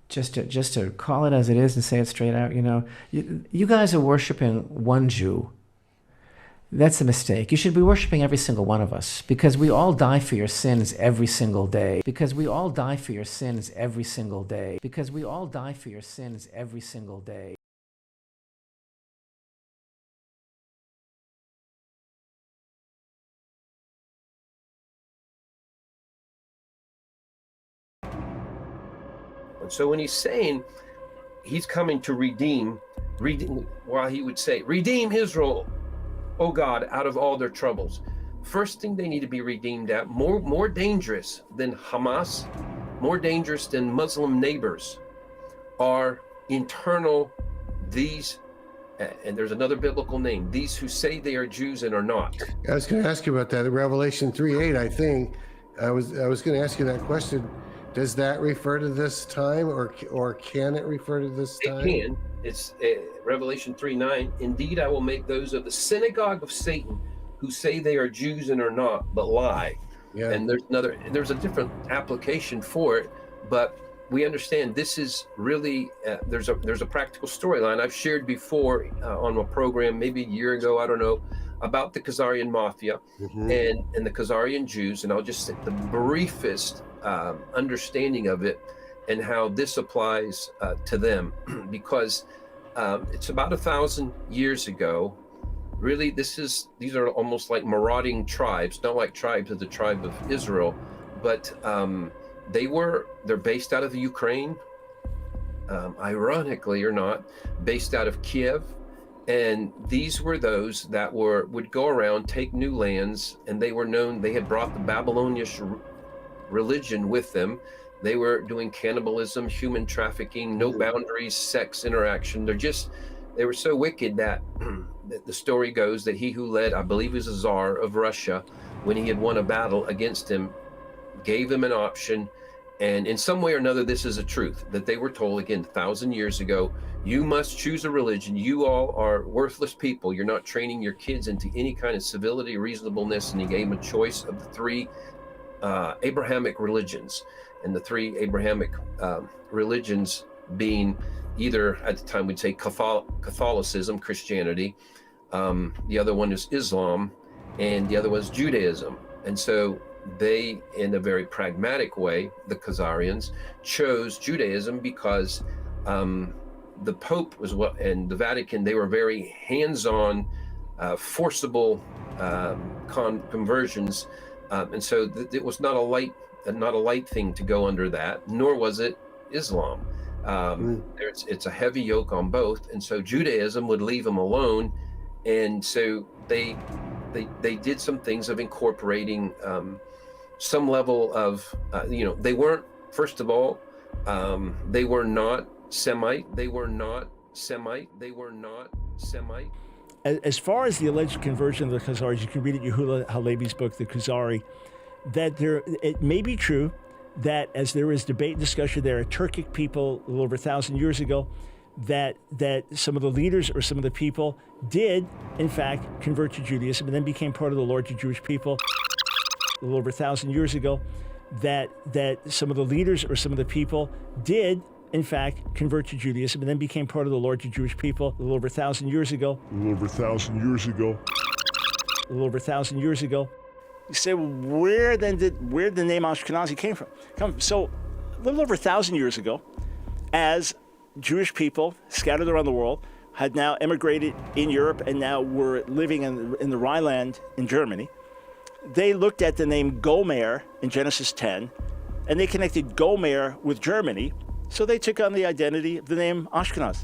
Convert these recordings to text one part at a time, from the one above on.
Just to call it as it is and say it straight out, you guys are worshiping one Jew. That's a mistake. You should be worshiping every single one of us because we all die for your sins every single day. Because we all die for your sins every single day. Because we all die for your sins every single day. And so when he's saying he's coming to redeem, while he would say, redeem Israel, O God, out of all their troubles. First thing they need to be redeemed at, more dangerous than Hamas, more dangerous than Muslim neighbors, are internal, these, and there's another biblical name, these who say they are Jews and are not. I was going to ask you about that. In Revelation 3:8, I think, I was going to ask you that question. Does that refer to this time, or can it refer to this time? It can. It's Revelation 3:9. Indeed, I will make those of the synagogue of Satan who say they are Jews and are not, but lie. Yeah. And there's a different application for it, but we understand this is really there's a practical storyline I've shared before on a program maybe a year ago, I don't know, about the Khazarian mafia and the Khazarian Jews, and I'll just say the briefest understanding of it and how this applies to them, because it's about 1,000 years ago. Really, these are almost like marauding tribes, not like tribes of the tribe of Israel, but they're based out of the Ukraine, ironically or not, based out of Kiev. And these were those that would go around, take new lands, and they were known, they had brought the Babylonian religion with them. They were doing cannibalism, human trafficking, no boundaries, sex interaction. They were so wicked that the story goes that he who led, I believe, is a Tsar of Russia, when he had won a battle against him, gave him an option. And in some way or another, this is a truth that they were told, again, 1,000 years ago, you must choose a religion. You all are worthless people. You're not training your kids into any kind of civility, reasonableness. And he gave them a choice of the three Abrahamic religions, and the three Abrahamic religions being either, at the time we'd say Catholicism, Christianity, the other one is Islam, and the other was Judaism. And so they, in a very pragmatic way, the Khazarians chose Judaism because the Pope was and the Vatican, they were very hands-on, forcible conversions. And so it was not a light thing to go under that, nor was it Islam. It's a heavy yoke on both, and so Judaism would leave them alone, and so they did some things of incorporating some level of they weren't, first of all, they were not Semite. As far as the alleged conversion of the Khazaris, you can read it in Yehuda Halevi's book, The Khazari, that it may be true that as there is debate and discussion, there are Turkic people a little over 1,000 years ago, that some of the leaders or some of the people did, in fact, convert to Judaism and then became part of the larger Jewish people a little over 1,000 years ago, that some of the leaders or some of the people did, in fact, convert to Judaism and then became part of the larger Jewish people a little over 1,000 years ago. You say, well, where did the name Ashkenazi came from? So a little over 1,000 years ago, as Jewish people scattered around the world had now emigrated in Europe and now were living in the Rhineland in Germany, they looked at the name Gomer in Genesis 10, and they connected Gomer with Germany, so they took on the identity of the name Ashkenaz.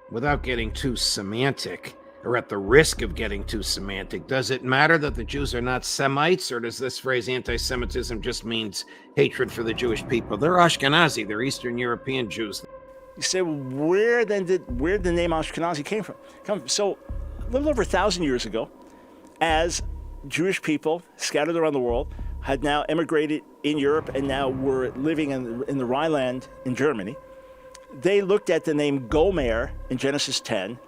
Without getting too semantic, or at the risk of getting too semantic, does it matter that the Jews are not Semites, or does this phrase anti-Semitism just means hatred for the Jewish people? They're Ashkenazi, they're Eastern European Jews. You say, well, where did the name Ashkenazi came from? So a little over 1,000 years ago, as Jewish people scattered around the world had now emigrated in Europe and now were living in the Rhineland in Germany, they looked at the name Gomer in Genesis 10,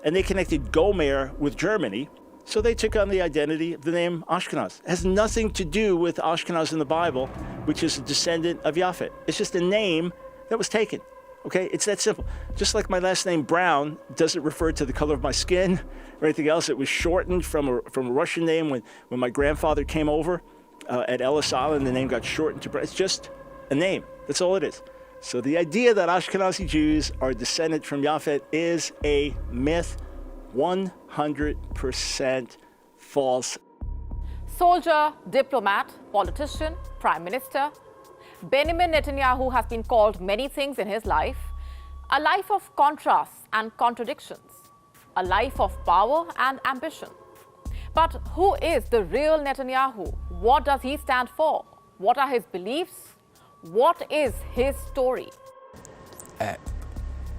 and they connected Gomer with Germany, So they took on the identity of the name Ashkenaz. It has nothing to do with Ashkenaz in the Bible, which is a descendant of Japhet. It's just a name that was taken. Okay, it's that simple. Just like my last name Brown doesn't refer to the color of my skin or anything else. It was shortened from a Russian name when my grandfather came over at Ellis Island. The name got shortened to Brown. It's just a name. That's all it is. So the idea that Ashkenazi Jews are descended from Japhet is a myth, 100% false. Soldier, diplomat, politician, prime minister, Benjamin Netanyahu has been called many things in his life. A life of contrasts and contradictions. A life of power and ambition. But who is the real Netanyahu? What does he stand for? What are his beliefs? What is his story?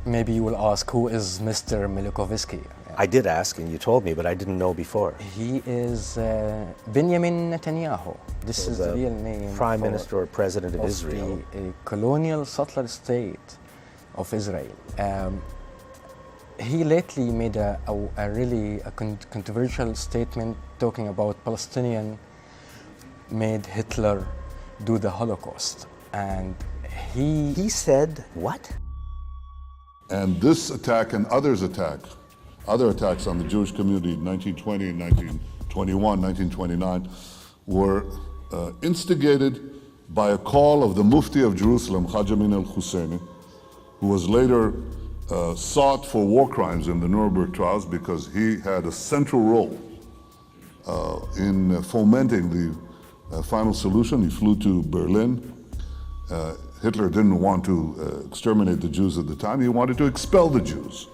Maybe you will ask, who is Mr. Milikovsky? I did ask, and you told me, but I didn't know before. He is Benjamin Netanyahu. This is the real name. Prime Minister or President of Israel. The colonial settler state of Israel. He lately made a really controversial statement talking about Palestinian made Hitler do the Holocaust. And he said what? And this attack and other attacks on the Jewish community in 1920, 1921, 1929 were instigated by a call of the Mufti of Jerusalem, Haj Amin al-Husseini, who was later sought for war crimes in the Nuremberg trials because he had a central role in fomenting the final solution. He flew to Berlin. Hitler didn't want to exterminate the Jews at the time. He wanted to expel the Jews.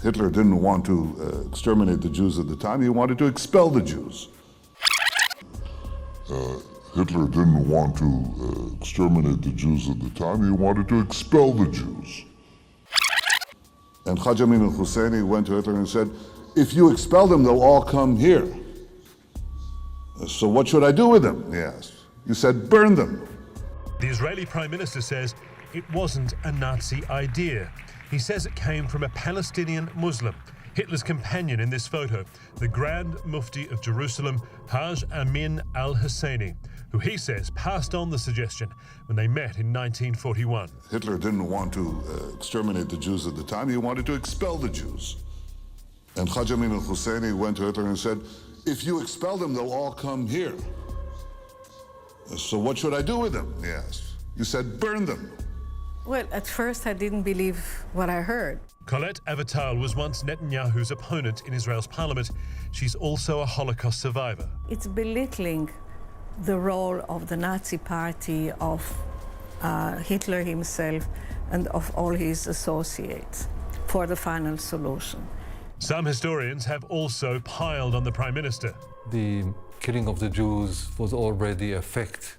Hitler didn't want to exterminate the Jews at the time. He wanted to expel the Jews. Hitler didn't want to exterminate the Jews at the time. He wanted to expel the Jews. And Haj Amin al-Husseini went to Hitler and said, if you expel them, they'll all come here. So what should I do with them? He asked. You said, burn them. The Israeli Prime Minister says it wasn't a Nazi idea. He says it came from a Palestinian Muslim, Hitler's companion in this photo, the Grand Mufti of Jerusalem, Haj Amin al-Husseini, who he says passed on the suggestion when they met in 1941. Hitler didn't want to exterminate the Jews at the time. He wanted to expel the Jews. And Haj Amin al-Husseini went to Hitler and said, if you expel them, they'll all come here. So what should I do with them? He asked. You said, burn them. Well, at first I didn't believe what I heard. Colette Avital was once Netanyahu's opponent in Israel's parliament. She's also a Holocaust survivor. It's belittling the role of the Nazi party, of Hitler himself, and of all his associates for the final solution. Some historians have also piled on the Prime Minister. The killing of the Jews was already a fact.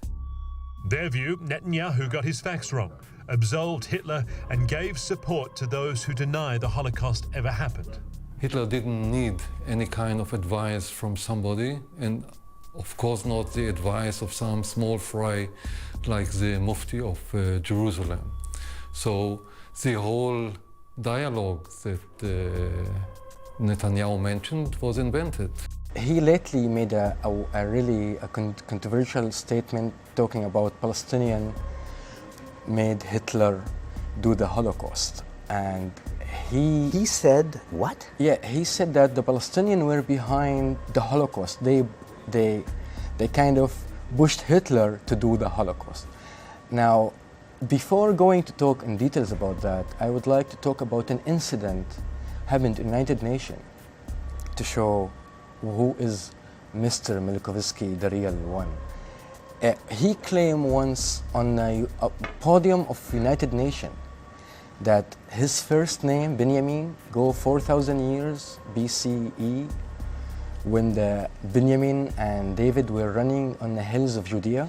Their view, Netanyahu got his facts wrong, absolved Hitler, and gave support to those who deny the Holocaust ever happened. Hitler didn't need any kind of advice from somebody, and of course not the advice of some small fry like the Mufti of Jerusalem. So the whole dialogue that Netanyahu mentioned was invented. He lately made a really controversial statement talking about Palestinian made Hitler do the Holocaust. And he said what? Yeah, he said that the Palestinians were behind the Holocaust. They kind of pushed Hitler to do the Holocaust. Now, before going to talk in details about that, I would like to talk about an incident happened in the United Nations to show who is Mr. Milikovsky, the real one. He claimed once on a podium of United Nations that his first name, Benjamin, go 4,000 years BCE, when the Benjamin and David were running on the hills of Judea.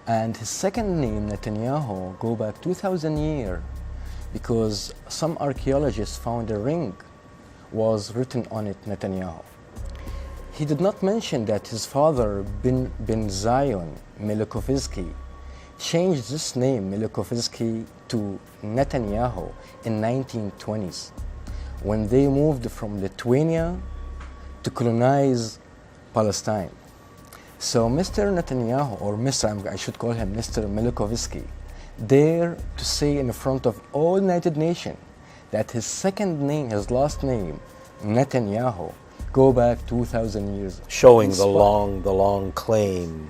And his second name, Netanyahu, go back 2,000 years because some archaeologists found a ring was written on it, Netanyahu. He did not mention that his father, Ben Zion Milikovsky, changed this name, Milikovsky, to Netanyahu in 1920s when they moved from Lithuania to colonize Palestine. So Mr. Netanyahu, or I should call him Mr. Milikovsky, dare to say in front of all United Nations that his second name, his last name, Netanyahu, go back 2,000 years. Showing the long claim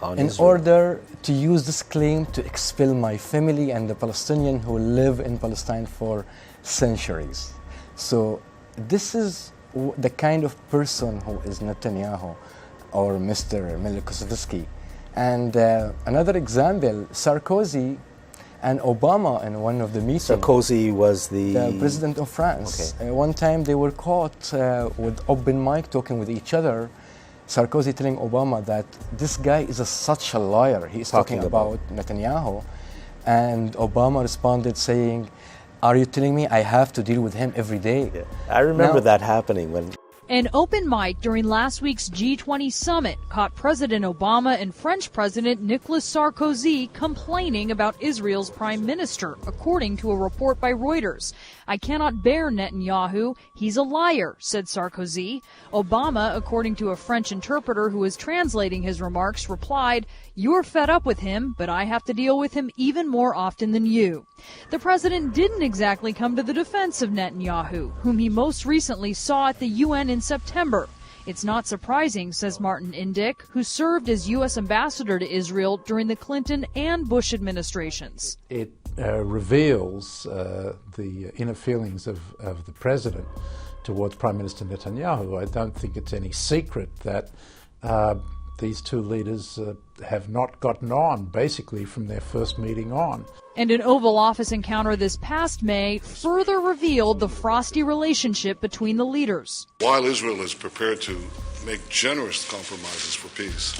on in Israel. order to use this claim to expel my family and the Palestinians who live in Palestine for centuries. So this is the kind of person who is Netanyahu or Mr. Milikovsky. And another example, Sarkozy and Obama in one of the meetings. Sarkozy was the president of France. Okay. One time they were caught with open mic talking with each other. Sarkozy telling Obama that this guy is such a liar. He is talking about Netanyahu. And Obama responded saying, are you telling me I have to deal with him every day? Yeah. I remember that happening when... An open mic during last week's G20 summit caught President Obama and French President Nicolas Sarkozy complaining about Israel's prime minister, according to a report by Reuters. I cannot bear Netanyahu. He's a liar, said Sarkozy. Obama, according to a French interpreter who was translating his remarks, replied, you're fed up with him, but I have to deal with him even more often than you. The president didn't exactly come to the defense of Netanyahu, whom he most recently saw at the UN in September. It's not surprising, says Martin Indyk, who served as U.S. ambassador to Israel during the Clinton and Bush administrations. It reveals the inner feelings of the president towards Prime Minister Netanyahu. I don't think it's any secret that these two leaders have not gotten on, basically, from their first meeting on. And an Oval Office encounter this past May further revealed the frosty relationship between the leaders. While Israel is prepared to make generous compromises for peace,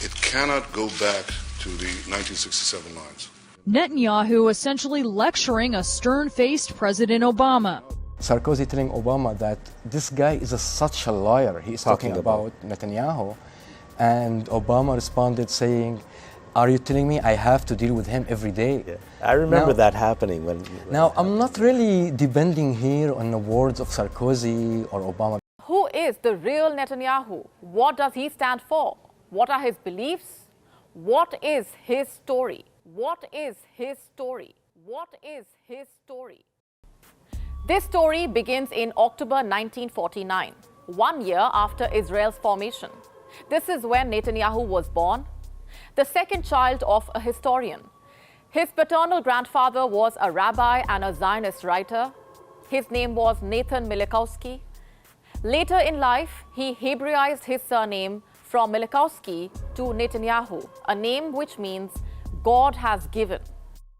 it cannot go back to the 1967 lines. Netanyahu essentially lecturing a stern-faced President Obama. Sarkozy telling Obama that this guy is such a liar. He is talking about Netanyahu. And Obama responded saying, are you telling me I have to deal with him every day? Yeah. I remember that happening when Now, I'm not really depending here on the words of Sarkozy or Obama. Who is the real Netanyahu? What does he stand for? What are his beliefs? What is his story? What is his story? What is his story? This story begins in October 1949, 1 year after Israel's formation. This is when Netanyahu was born, the second child of a historian. His paternal grandfather was a rabbi and a Zionist writer. His name was Nathan Milikowski. Later in life, he Hebraized his surname from Milikowski to Netanyahu, a name which means God has given.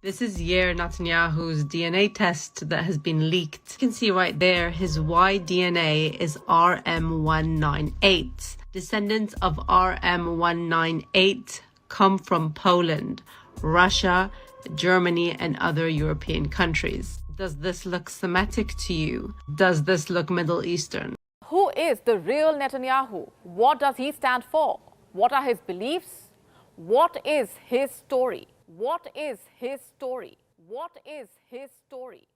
This is Yair Netanyahu's DNA test that has been leaked. You can see right there his Y DNA is RM198. Descendants of RM198 come from Poland, Russia, Germany, and other European countries. Does this look Semitic to you? Does this look Middle Eastern? Who is the real Netanyahu? What does he stand for? What are his beliefs? What is his story? What is his story? What is his story?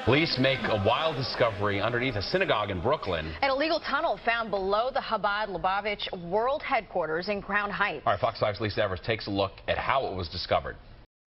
Police make a wild discovery underneath a synagogue in Brooklyn. An illegal tunnel found below the Chabad Lubavitch World Headquarters in Crown Heights. All right, Fox 5's Lisa Evers takes a look at how it was discovered.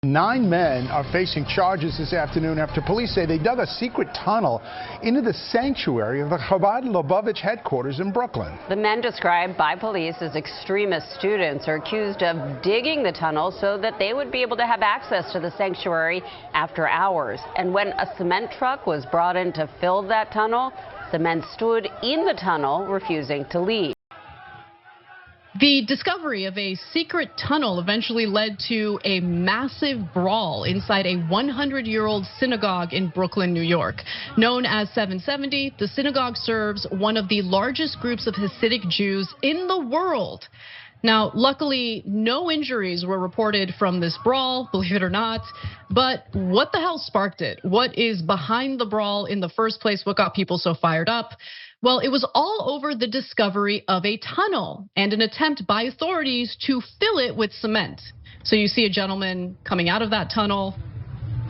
9 men are facing charges this afternoon after police say they dug a secret tunnel into the sanctuary of the Chabad Lubavitch headquarters in Brooklyn. The men described by police as extremist students are accused of digging the tunnel so that they would be able to have access to the sanctuary after hours. And when a cement truck was brought in to fill that tunnel, the men stood in the tunnel, refusing to leave. The discovery of a secret tunnel eventually led to a massive brawl inside a 100-year-old synagogue in Brooklyn, New York. Known as 770, the synagogue serves one of the largest groups of Hasidic Jews in the world. Now, luckily, no injuries were reported from this brawl, believe it or not. But what the hell sparked it? What is behind the brawl in the first place? What got people so fired up? Well, it was all over the discovery of a tunnel and an attempt by authorities to fill it with cement. So you see a gentleman coming out of that tunnel.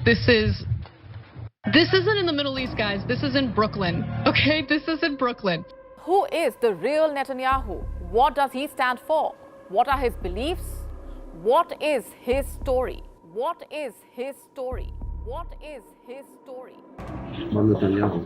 This isn't in the Middle East, guys. This is in Brooklyn, okay? This is in Brooklyn. Who is the real Netanyahu? What does he stand for? What are his beliefs? What is his story? What is his story? What is his story? Netanyahu.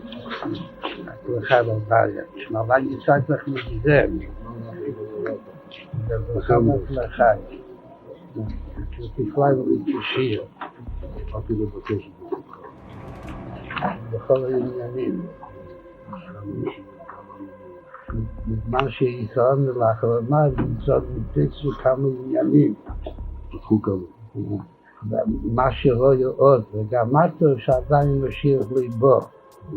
בזמן שישראל לאחרונה נמצאת בתקצו כמה עניינים. מה שרואה עוד, וגם מטו שעדיין משאיר ליבו.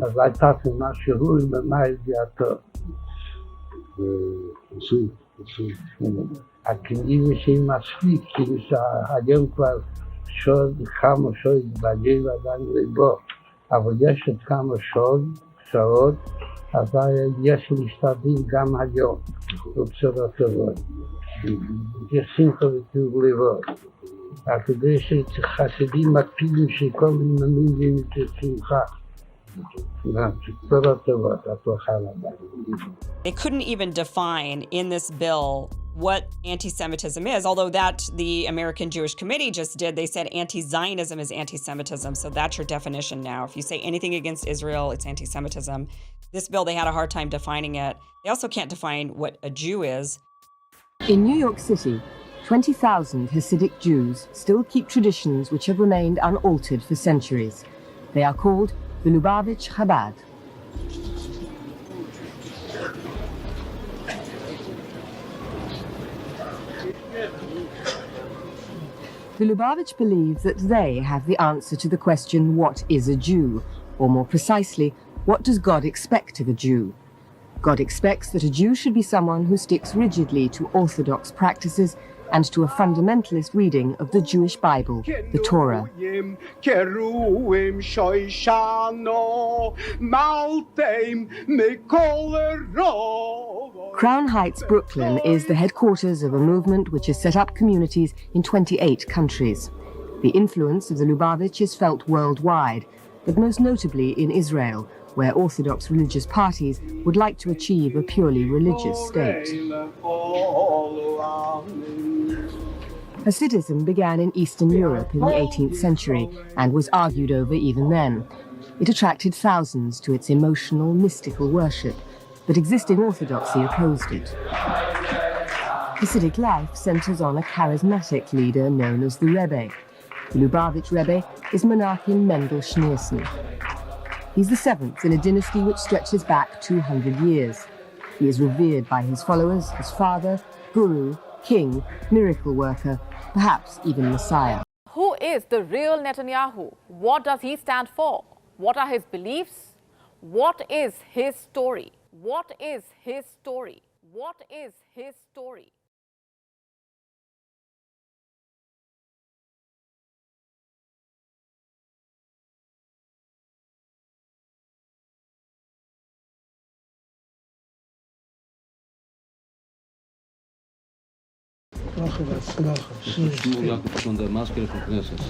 אז הייתה תמונה שהוא עם ידיעתו. הכנראה שהיא מספיק, כאילו שהיום כבר כמה שעות בגיר עדיין ליבו. אבל יש עוד כמה שעות, אז יש להשתדל גם היום, בצורה טובה. יש שמחה וטוב לבוא. כדי שחסידים מקפידים שכל מיני את שמחה. בצורה טובה, הצלחה רבה. They couldn't even define in this bill what anti-Semitism is, although that the American Jewish Committee just did. They said anti-Zionism is anti-Semitism, so that's your definition now. If you say anything against Israel, it's anti-Semitism. This bill, they had a hard time defining it. They also can't define what a Jew is. In New York City, 20,000 Hasidic Jews still keep traditions which have remained unaltered for centuries. They are called the Lubavitch Chabad. The Lubavitch believe that they have the answer to the question, what is a Jew? Or more precisely, what does God expect of a Jew? God expects that a Jew should be someone who sticks rigidly to orthodox practices and to a fundamentalist reading of the Jewish Bible, the Torah. Crown Heights, Brooklyn is the headquarters of a movement which has set up communities in 28 countries. The influence of the Lubavitch is felt worldwide, but most notably in Israel, where Orthodox religious parties would like to achieve a purely religious state. Hasidism began in Eastern Europe in the 18th century and was argued over even then. It attracted thousands to its emotional, mystical worship, but existing orthodoxy opposed it. Hasidic life centers on a charismatic leader known as the Rebbe. The Lubavitch Rebbe is Menachem Mendel Schneerson. He's the seventh in a dynasty which stretches back 200 years. He is revered by his followers as father, guru, king, miracle worker, perhaps even Messiah. Who is the real Netanyahu? What does he stand for? What are his beliefs? What is his story? What is his story? What is his story? Schnur Jakob von der Maske von Knesset.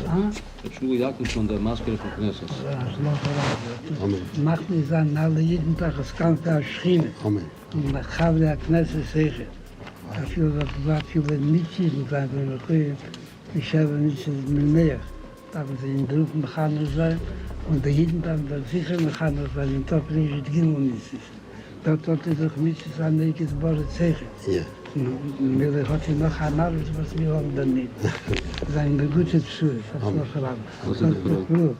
Schnur Jakob von der Maske von Knesset. Amen. Macht mir sein alle jeden Tag das ganze erschien. Amen. Und ich habe der Knesset sicher. Dafür war viele nicht jeden Tag, ich habe nicht mehr. Aber sie in Druck Mechaner sein und jeden Tag sicher Mechaner sein, in Top Regit Gilmonis ist. Dort hat doch mit sein Nekes Bore sicher. Ja. Mir hat sie noch ein anderes, was wir haben dann nicht. Sein gute Psyche, das noch ran. Das ist gut.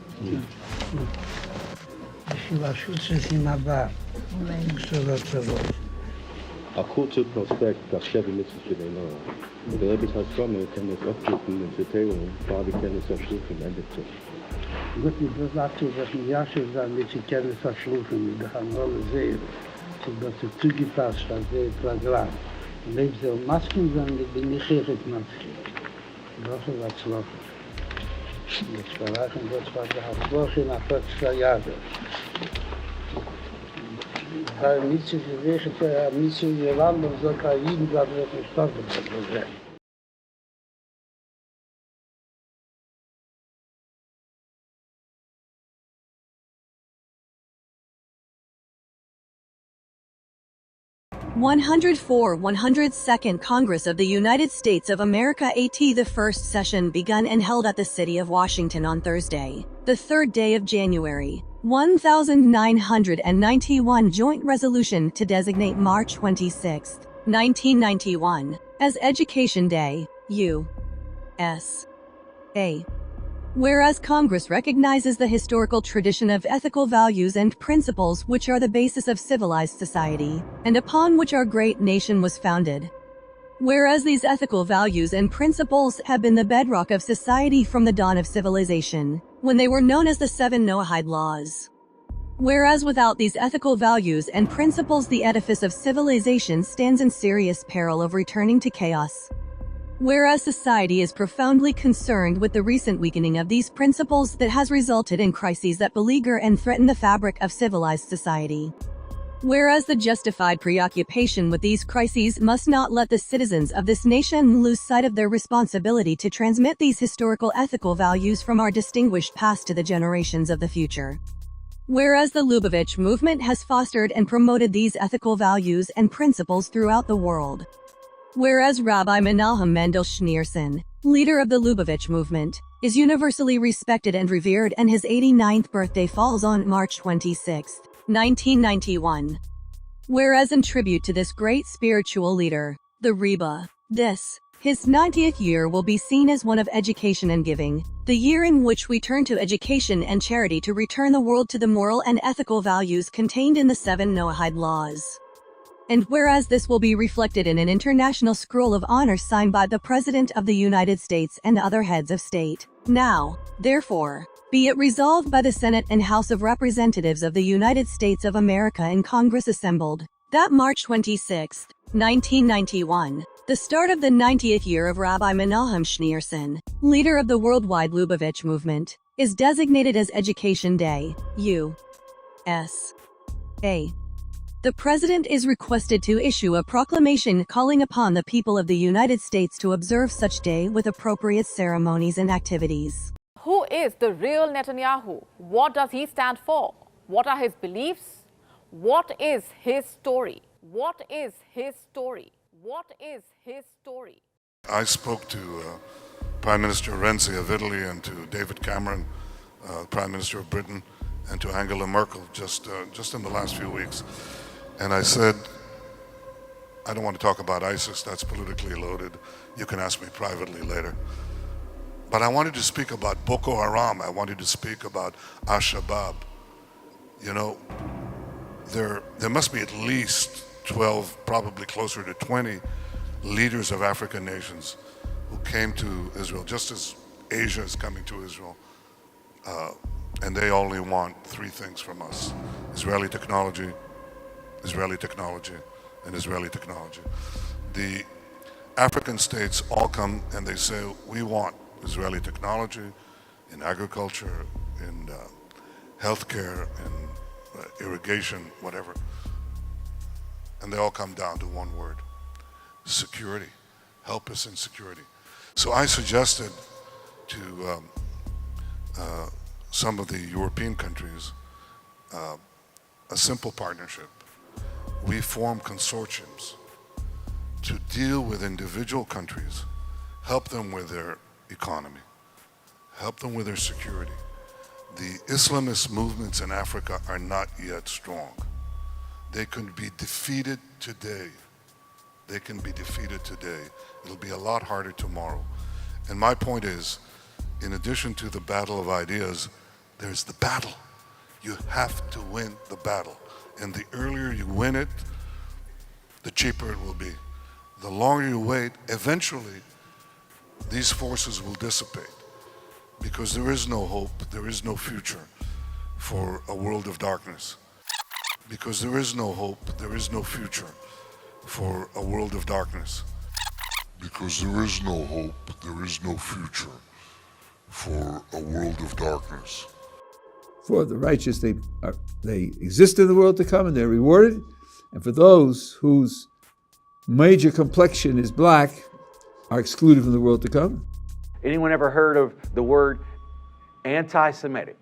Ich war Schutz in Abba. A kurzer Prospekt, das Chevy mit sich zu den Neuen. Und der Rebbe als Komme kann das abschließen in Verteilung, Farbe kann es verschlufen, endet sich. Gut, ich will sagen, dass wir Jasche sein, mit sie können es verschlufen, wir haben alle sehen. Das ist zugepasst, das ist Programm. Lebt so Masken, sondern ich bin nicht hier mit Masken. Woche war Zwoche. Jetzt verlachen Gott war der Woche nach 2 Jahren. Weil nicht zu gewesen, nicht zu gewandt, und so kann jeden Tag wirklich gestorben sein. 102nd Congress of the United States of America AT the first session begun and held at the city of Washington on Thursday, the 3rd day of January, 1991 joint resolution to designate March 26, 1991, as Education Day, U.S.A. Whereas Congress recognizes the historical tradition of ethical values and principles which are the basis of civilized society, and upon which our great nation was founded. Whereas these ethical values and principles have been the bedrock of society from the dawn of civilization, when they were known as the 7 Noahide laws. Whereas without these ethical values and principles the edifice of civilization stands in serious peril of returning to chaos. Whereas society is profoundly concerned with the recent weakening of these principles that has resulted in crises that beleaguer and threaten the fabric of civilized society. Whereas the justified preoccupation with these crises must not let the citizens of this nation lose sight of their responsibility to transmit these historical ethical values from our distinguished past to the generations of the future. Whereas the Lubavitch movement has fostered and promoted these ethical values and principles throughout the world. Whereas Rabbi Menahem Mendel Schneerson, leader of the Lubavitch movement, is universally respected and revered and his 89th birthday falls on March 26, 1991. Whereas in tribute to this great spiritual leader, the Rebbe, his 90th year will be seen as one of education and giving, the year in which we turn to education and charity to return the world to the moral and ethical values contained in the 7 Noahide laws. And whereas this will be reflected in an international scroll of honor signed by the President of the United States and other heads of state, now, therefore, be it resolved by the Senate and House of Representatives of the United States of America and Congress assembled, that March 26, 1991, the start of the 90th year of Rabbi Menahem Schneerson, leader of the worldwide Lubavitch movement, is designated as Education Day, U.S.A. The President is requested to issue a proclamation calling upon the people of the United States to observe such day with appropriate ceremonies and activities. Who is the real Netanyahu? What does he stand for? What are his beliefs? What is his story? What is his story? What is his story? I spoke to Prime Minister Renzi of Italy and to David Cameron, Prime Minister of Britain, and to Angela Merkel just in the last few weeks. And I said, I don't want to talk about ISIS, that's politically loaded. You can ask me privately later. But I wanted to speak about Boko Haram. I wanted to speak about Al-Shabaab. You know, there must be at least 12, probably closer to 20 leaders of African nations who came to Israel, just as Asia is coming to Israel. And they only want 3 things from us: Israeli technology, Israeli technology, and Israeli technology. The African states all come and they say, we want Israeli technology in agriculture, in healthcare, in irrigation, whatever. And they all come down to one word: security. Help us in security. So I suggested to some of the European countries a simple partnership. We form consortiums to deal with individual countries, help them with their economy, help them with their security. The Islamist movements in Africa are not yet strong. They can be defeated today. They can be defeated today. It'll be a lot harder tomorrow. And my point is, in addition to the battle of ideas, there's the battle. You have to win the battle. And the earlier you win it, the cheaper it will be. The longer you wait, eventually, these forces will dissipate. Because there is no hope, there is no future for a world of darkness. Because there is no hope, there is no future for a world of darkness. Because there is no hope, there is no future for a world of darkness. For the righteous, they exist in the world to come and they're rewarded. And for those whose major complexion is black are excluded from the world to come. Anyone ever heard of the word anti-Semitic?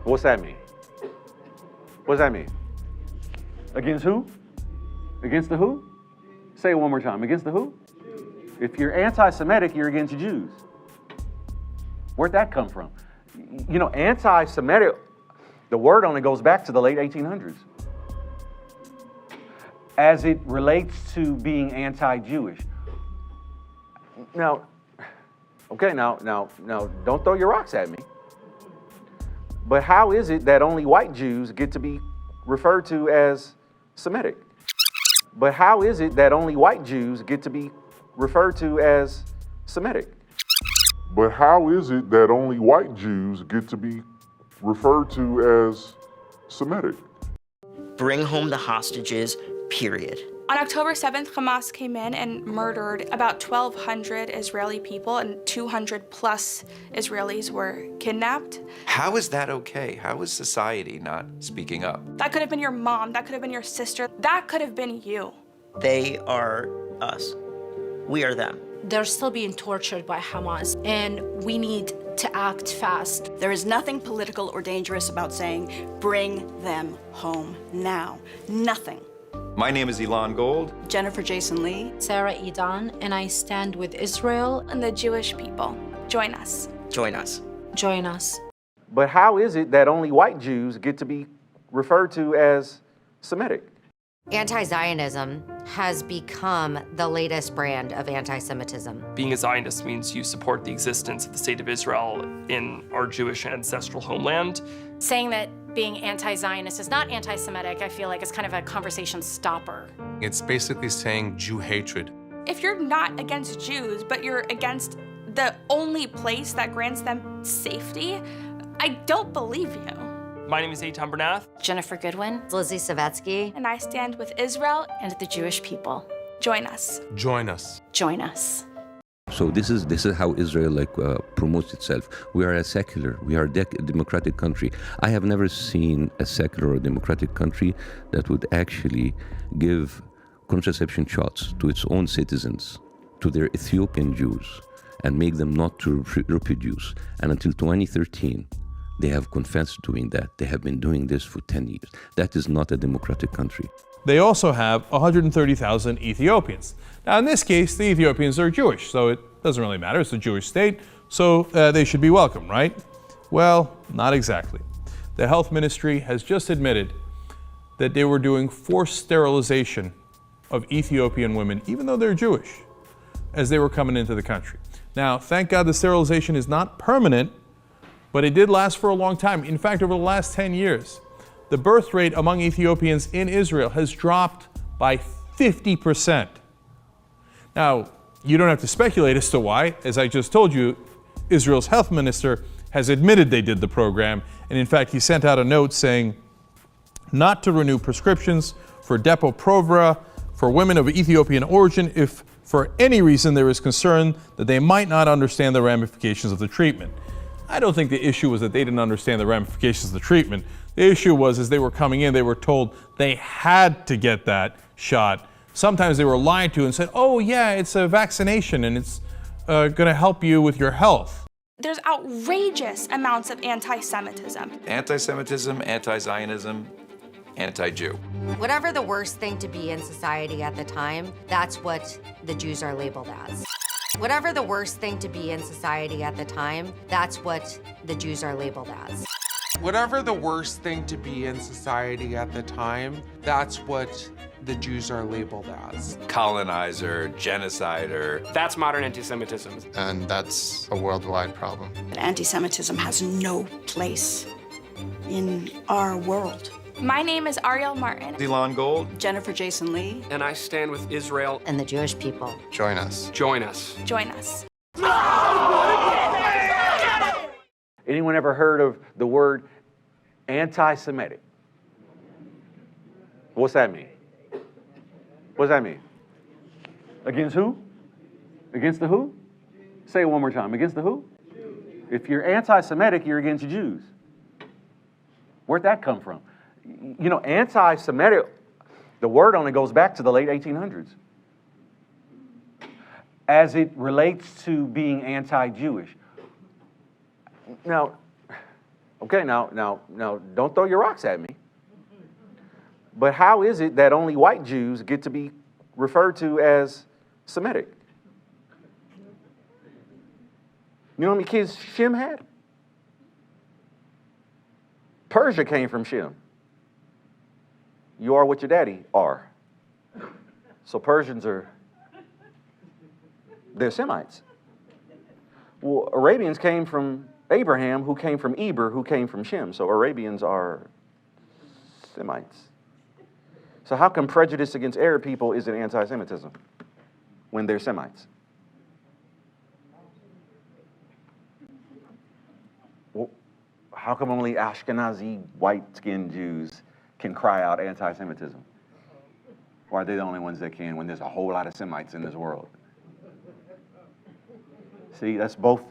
What's that mean? What does that mean? Against who? Against the who? Say it one more time. Against the who? If you're anti-Semitic, you're against Jews. Where'd that come from? You know, anti-Semitic, the word only goes back to the late 1800s. As it relates to being anti-Jewish. Now, okay, now, don't throw your rocks at me. But how is it that only white Jews get to be referred to as Semitic? But how is it that only white Jews get to be referred to as Semitic? But how is it that only white Jews get to be referred to as Semitic? Bring home the hostages, period. On October 7th, Hamas came in and murdered about 1,200 Israeli people, and 200 plus Israelis were kidnapped. How is that okay? How is society not speaking up? That could have been your mom, that could have been your sister, that could have been you. They are us. We are them. They're still being tortured by Hamas, and we need to act fast. There is nothing political or dangerous about saying, bring them home now. Nothing. My name is Elon Gold. Jennifer Jason Lee. Sarah Edan, and I stand with Israel and the Jewish people. Join us. Join us. Join us. But how is it that only white Jews get to be referred to as Semitic? Anti-Zionism has become the latest brand of anti-Semitism. Being a Zionist means you support the existence of the state of Israel in our Jewish ancestral homeland. Saying that being anti-Zionist is not anti-Semitic, I feel like it's kind of a conversation stopper. It's basically saying Jew hatred. If you're not against Jews, but you're against the only place that grants them safety, I don't believe you. My name is Eitan Bernath. Jennifer Goodwin. Lizzie Savetsky. And I stand with Israel and the Jewish people. Join us. Join us. Join us. So this is how Israel promotes itself. We are a secular, we are a democratic country. I have never seen a secular or democratic country that would actually give contraception shots to its own citizens, to their Ethiopian Jews, and make them not to reproduce. And until 2013, they have confessed doing that. They have been doing this for 10 years. That is not a democratic country. They also have 130,000 Ethiopians. Now, in this case, the Ethiopians are Jewish, so it doesn't really matter. It's a Jewish state, so they should be welcome, right? Well, not exactly. The health ministry has just admitted that they were doing forced sterilization of Ethiopian women, even though they're Jewish, as they were coming into the country. Now, thank God the sterilization is not permanent, but it did last for a long time. In fact, over the last 10 years, the birth rate among Ethiopians in Israel has dropped by 50%. Now, you don't have to speculate as to why. As I just told you, Israel's health minister has admitted they did the program, and in fact, he sent out a note saying not to renew prescriptions for Depo-Provera for women of Ethiopian origin if for any reason there is concern that they might not understand the ramifications of the treatment. I don't think the issue was that they didn't understand the ramifications of the treatment. The issue was as they were coming in, they were told they had to get that shot. Sometimes they were lied to and said, oh yeah, it's a vaccination and it's going to help you with your health. There's outrageous amounts of anti-Semitism. Anti-Semitism, anti-Zionism, anti-Jew. Whatever the worst thing to be in society at the time, that's what the Jews are labeled as. Whatever the worst thing to be in society at the time, that's what the Jews are labeled as. Whatever the worst thing to be in society at the time, that's what the Jews are labeled as. Colonizer, genocider. That's modern anti-Semitism. And that's a worldwide problem. Anti-Semitism has no place in our world. My name is Ariel Martin. Elon Gold. Jennifer Jason Lee. And I stand with Israel and the Jewish people. Join us. Join us. Join us. Anyone ever heard of the word anti-Semitic? What's that mean? What does that mean? Against who? Against the who? Say it one more time. Against the who? If you're anti-Semitic, you're against Jews. Where'd that come from? You know, anti-Semitic, the word only goes back to the late 1800s. As it relates to being anti-Jewish. Now, okay, now, don't throw your rocks at me. But how is it that only white Jews get to be referred to as Semitic? You know how many kids Shem had? Persia came from Shem. You are what your daddy are. So Persians they're Semites. Well, Arabians came from Abraham, who came from Eber, who came from Shem. So Arabians are Semites. So how come prejudice against Arab people is an anti-Semitism when they're Semites? Well, how come only Ashkenazi white-skinned Jews can cry out anti-Semitism? Or are they the only ones that can when there's a whole lot of Semites in this world? See, that's both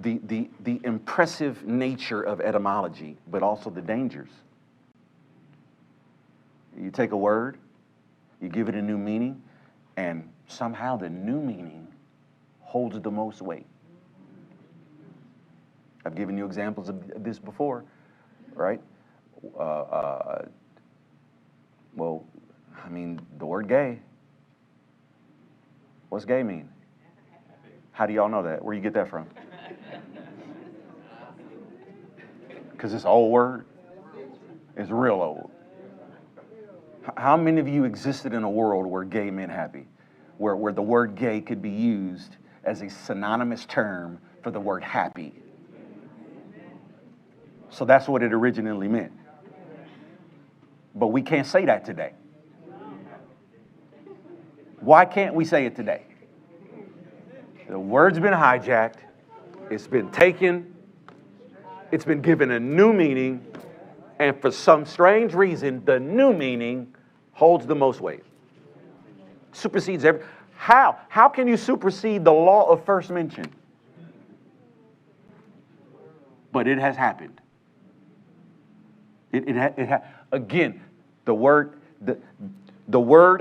the impressive nature of etymology, but also the dangers. You take a word, you give it a new meaning, and somehow the new meaning holds the most weight. I've given you examples of this before, right? Well, I mean, the word gay. What's gay mean? How do y'all know that? Where you get that from? Because it's an old word. It's real old. How many of you existed in a world where gay meant happy? Where the word gay could be used as a synonymous term for the word happy? So that's what it originally meant. But we can't say that today. Why can't we say it today? The word's been hijacked. It's been taken. It's been given a new meaning. And for some strange reason, the new meaning holds the most weight. Supersedes every... How? How can you supersede the law of first mention? But it has happened. Again, the word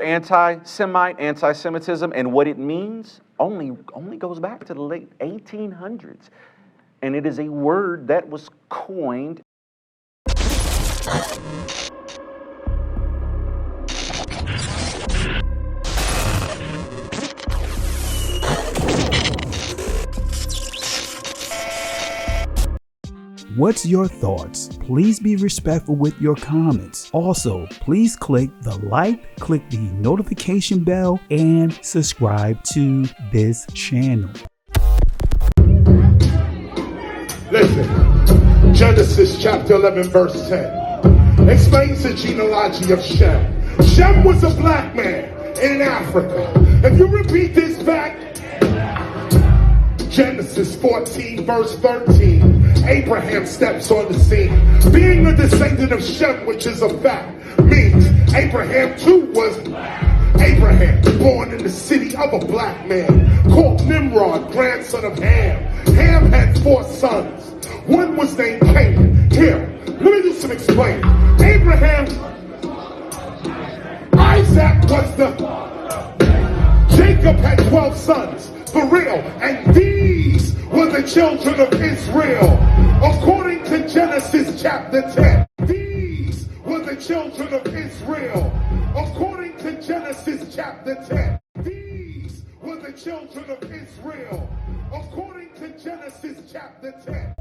anti-Semite, anti-Semitism, and what it means only goes back to the late 1800s. And it is a word that was coined. What's your thoughts? Please be respectful with your comments. Also, please click the like, click the notification bell, and subscribe to this channel. Listen, Genesis chapter 11 verse 10 explains the genealogy of Shem. Shem was a black man in Africa. If you repeat this back, Genesis 14 verse 13, Abraham steps on the scene. Being a descendant of Shem, which is a fact, means Abraham too was black. Abraham, born in the city of a black man, called Nimrod, grandson of Ham. Ham had 4 sons. One was named Canaan. Here, let me do some explaining. Abraham, Isaac was Jacob had 12 sons, for real, and these were the children of Israel. According to Genesis chapter 10, these were the children of Israel. According to Genesis chapter 10, these were the children of Israel. According to Genesis chapter 10.